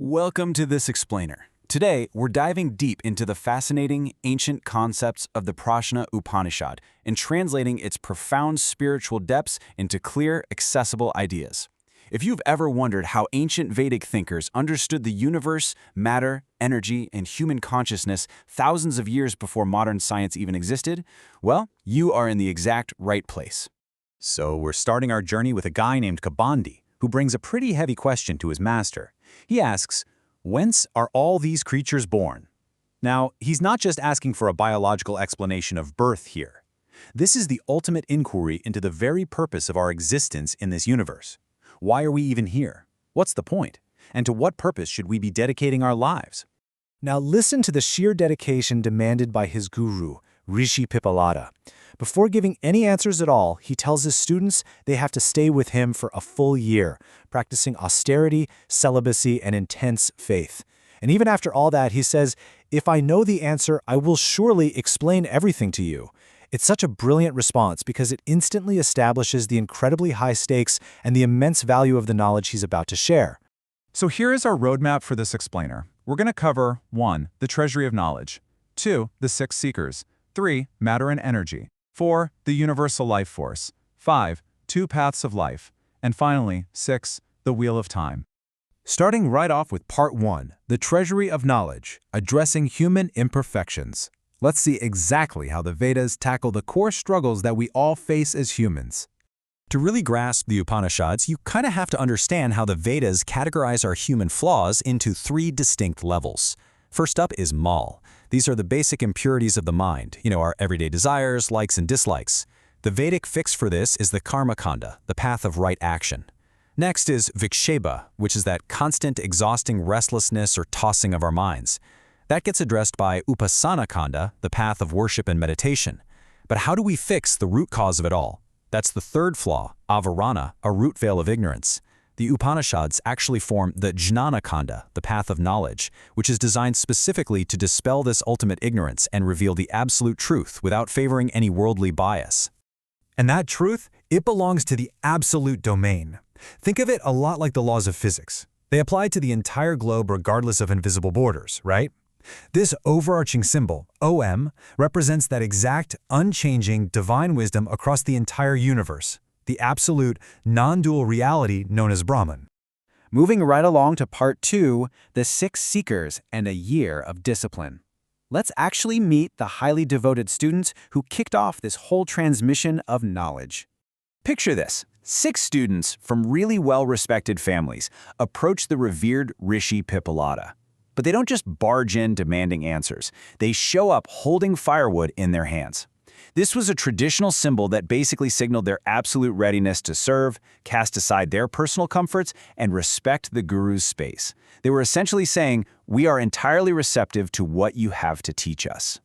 Welcome to This Explainer. Today, we're diving deep into the fascinating, ancient concepts of the Prashna Upanishad and translating its profound spiritual depths into clear, accessible ideas. If you've ever wondered how ancient Vedic thinkers understood the universe, matter, energy, and human consciousness thousands of years before modern science even existed, well, you are in the exact right place. So we're starting our journey with a guy named Kabandi, who brings a pretty heavy question to his master. He asks, whence are all these creatures born? Now, he's not just asking for a biological explanation of birth here. This is the ultimate inquiry into the very purpose of our existence in this universe. Why are we even here? What's the point? And to what purpose should we be dedicating our lives? Now listen to the sheer dedication demanded by his guru, Rishi Pipalada. Before giving any answers at all, he tells his students they have to stay with him for a full year, practicing austerity, celibacy, and intense faith. And even after all that, he says, "If I know the answer, I will surely explain everything to you." It's such a brilliant response because it instantly establishes the incredibly high stakes and the immense value of the knowledge he's about to share. So here is our roadmap for this explainer. We're going to cover 1. The treasury of knowledge, 2. The 6 seekers, 3. Matter and energy, 4. The universal life force, 5. 2 paths of life, and finally, 6. The wheel of time. Starting right off with Part 1, the treasury of knowledge, addressing human imperfections. Let's see exactly how the Vedas tackle the core struggles that we all face as humans. To really grasp the Upanishads, you kind of have to understand how the Vedas categorize our human flaws into 3 distinct levels. First up is mal. These are the basic impurities of the mind, our everyday desires, likes, and dislikes. The Vedic fix for this is the karma kanda, the path of right action. Next is viksheba, which is that constant, exhausting restlessness or tossing of our minds. That gets addressed by upasana kanda, the path of worship and meditation. But how do we fix the root cause of it all? That's the third flaw, avarana, a root veil of ignorance. The Upanishads actually form the jnana kanda, the path of knowledge, which is designed specifically to dispel this ultimate ignorance and reveal the absolute truth without favoring any worldly bias. And that truth, it belongs to the absolute domain. Think of it a lot like the laws of physics. They apply to the entire globe regardless of invisible borders, right? This overarching symbol, OM, represents that exact, unchanging, divine wisdom across the entire universe, the absolute, non-dual reality known as Brahman. Moving right along to Part 2, the 6 seekers and a year of discipline. Let's actually meet the highly devoted students who kicked off this whole transmission of knowledge. Picture this. 6 students from really well-respected families approach the revered Rishi Pipalada. But they don't just barge in demanding answers. They show up holding firewood in their hands. This was a traditional symbol that basically signaled their absolute readiness to serve, cast aside their personal comforts, and respect the guru's space. They were essentially saying, "We are entirely receptive to what you have to teach us."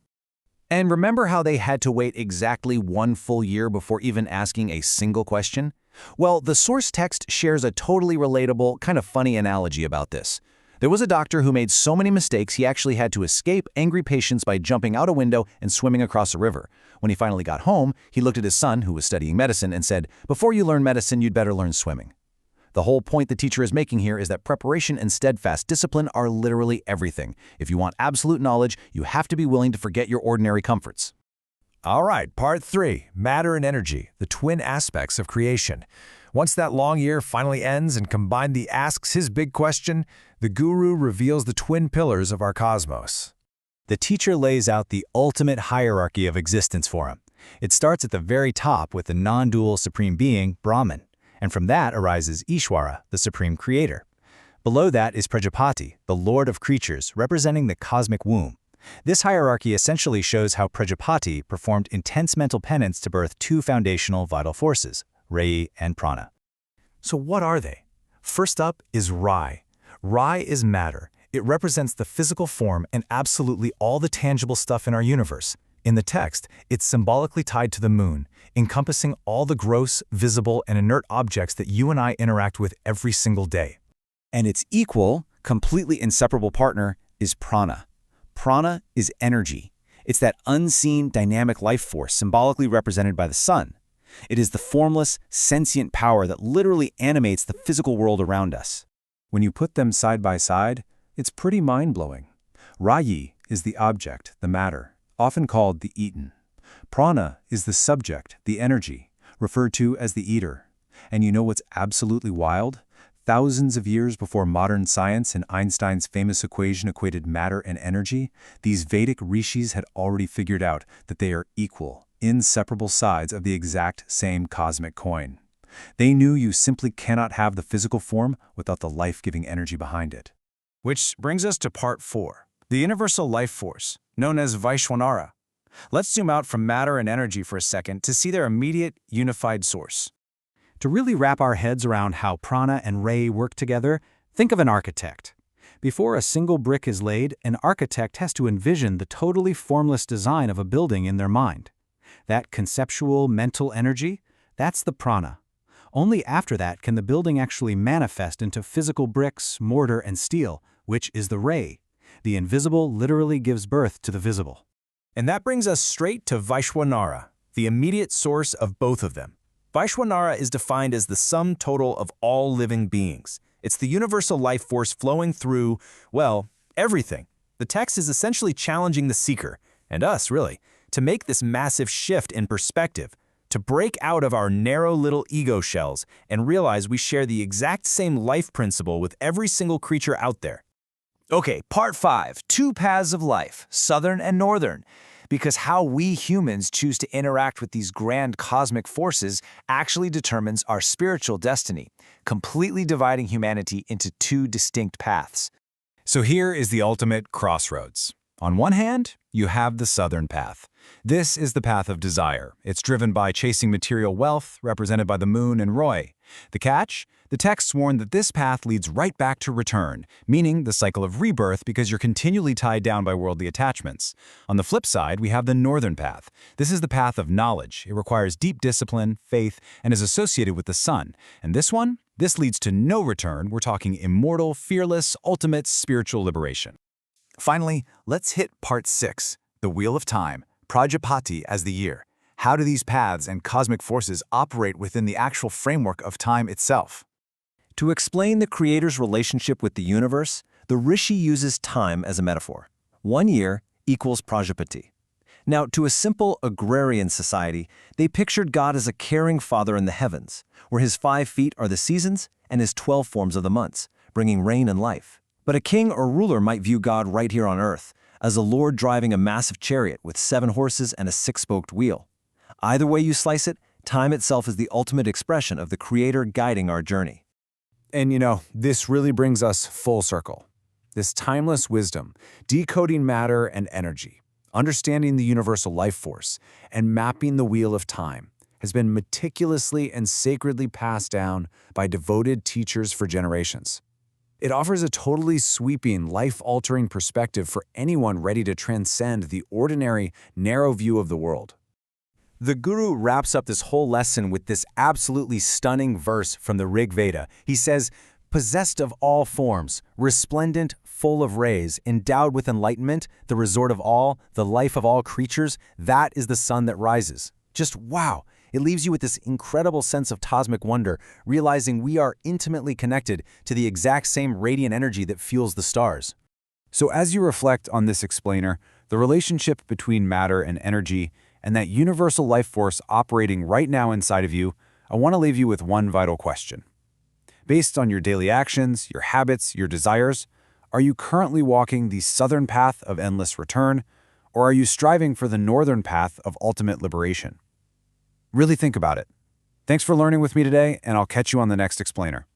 And remember how they had to wait exactly 1 full year before even asking a single question? Well, the source text shares a totally relatable, kind of funny analogy about this. There was a doctor who made so many mistakes he actually had to escape angry patients by jumping out a window and swimming across a river. When he finally got home, he looked at his son, who was studying medicine, and said, "Before you learn medicine, you'd better learn swimming." The whole point the teacher is making here is that preparation and steadfast discipline are literally everything. If you want absolute knowledge, you have to be willing to forget your ordinary comforts. All right, Part 3, matter and energy, the twin aspects of creation. Once that long year finally ends and Kabandi asks his big question, the guru reveals the twin pillars of our cosmos. The teacher lays out the ultimate hierarchy of existence for him. It starts at the very top with the non-dual supreme being, Brahman, and from that arises Ishwara, the supreme creator. Below that is Prajapati, the lord of creatures, representing the cosmic womb. This hierarchy essentially shows how Prajapati performed intense mental penance to birth 2 foundational vital forces, Rei and Prana. So what are they? First up is Rai. Rai is matter. It represents the physical form and absolutely all the tangible stuff in our universe. In the text, it's symbolically tied to the moon, encompassing all the gross, visible, and inert objects that you and I interact with every single day. And its equal, completely inseparable partner is prana. Prana is energy. It's that unseen, dynamic life force symbolically represented by the sun. It is the formless, sentient power that literally animates the physical world around us. When you put them side by side, it's pretty mind-blowing. Rayi is the object, the matter, often called the eaten. Prana is the subject, the energy, referred to as the eater. And you know what's absolutely wild? Thousands of years before modern science and Einstein's famous equation equated matter and energy, these Vedic rishis had already figured out that they are equal, inseparable sides of the exact same cosmic coin. They knew you simply cannot have the physical form without the life-giving energy behind it. Which brings us to part 4, the universal life force, known as Vaishwanara. Let's zoom out from matter and energy for a second to see their immediate, unified source. To really wrap our heads around how prana and ray work together, think of an architect. Before a single brick is laid, an architect has to envision the totally formless design of a building in their mind. That conceptual, mental energy, that's the prana. Only after that can the building actually manifest into physical bricks, mortar, and steel, which is the ray. The invisible literally gives birth to the visible. And that brings us straight to Vaishwanara, the immediate source of both of them. Vaishwanara is defined as the sum total of all living beings. It's the universal life force flowing through, well, everything. The text is essentially challenging the seeker, and us really, to make this massive shift in perspective, to break out of our narrow little ego shells and realize we share the exact same life principle with every single creature out there. Okay, part 5, 2 paths of life, southern and northern. Because how we humans choose to interact with these grand cosmic forces actually determines our spiritual destiny, completely dividing humanity into 2 distinct paths. So here is the ultimate crossroads. On one hand, you have the southern path. This is the path of desire. It's driven by chasing material wealth, represented by the moon and Roy. The catch? The texts warn that this path leads right back to return, meaning the cycle of rebirth because you're continually tied down by worldly attachments. On the flip side, we have the northern path. This is the path of knowledge. It requires deep discipline, faith, and is associated with the sun. And this one? This leads to no return. We're talking immortal, fearless, ultimate spiritual liberation. Finally, let's hit part 6, the Wheel of Time, Prajapati as the year. How do these paths and cosmic forces operate within the actual framework of time itself? To explain the Creator's relationship with the universe, the Rishi uses time as a metaphor. 1 year equals Prajapati. Now, to a simple agrarian society, they pictured God as a caring father in the heavens, where his 5 feet are the seasons and his 12 forms of the months, bringing rain and life. But a king or ruler might view God right here on earth, as a lord driving a massive chariot with 7 horses and a 6-spoked wheel. Either way you slice it, time itself is the ultimate expression of the Creator guiding our journey. And you know, this really brings us full circle. This timeless wisdom, decoding matter and energy, understanding the universal life force, and mapping the wheel of time has been meticulously and sacredly passed down by devoted teachers for generations. It offers a totally sweeping, life-altering perspective for anyone ready to transcend the ordinary, narrow view of the world. The Guru wraps up this whole lesson with this absolutely stunning verse from the Rig Veda. He says, "Possessed of all forms, resplendent, full of rays, endowed with enlightenment, the resort of all, the life of all creatures, that is the sun that rises." Just wow! It leaves you with this incredible sense of cosmic wonder, realizing we are intimately connected to the exact same radiant energy that fuels the stars. So as you reflect on this explainer, the relationship between matter and energy, and that universal life force operating right now inside of you, I want to leave you with one vital question. Based on your daily actions, your habits, your desires, are you currently walking the southern path of endless return, or are you striving for the northern path of ultimate liberation? Really think about it. Thanks for learning with me today, and I'll catch you on the next explainer.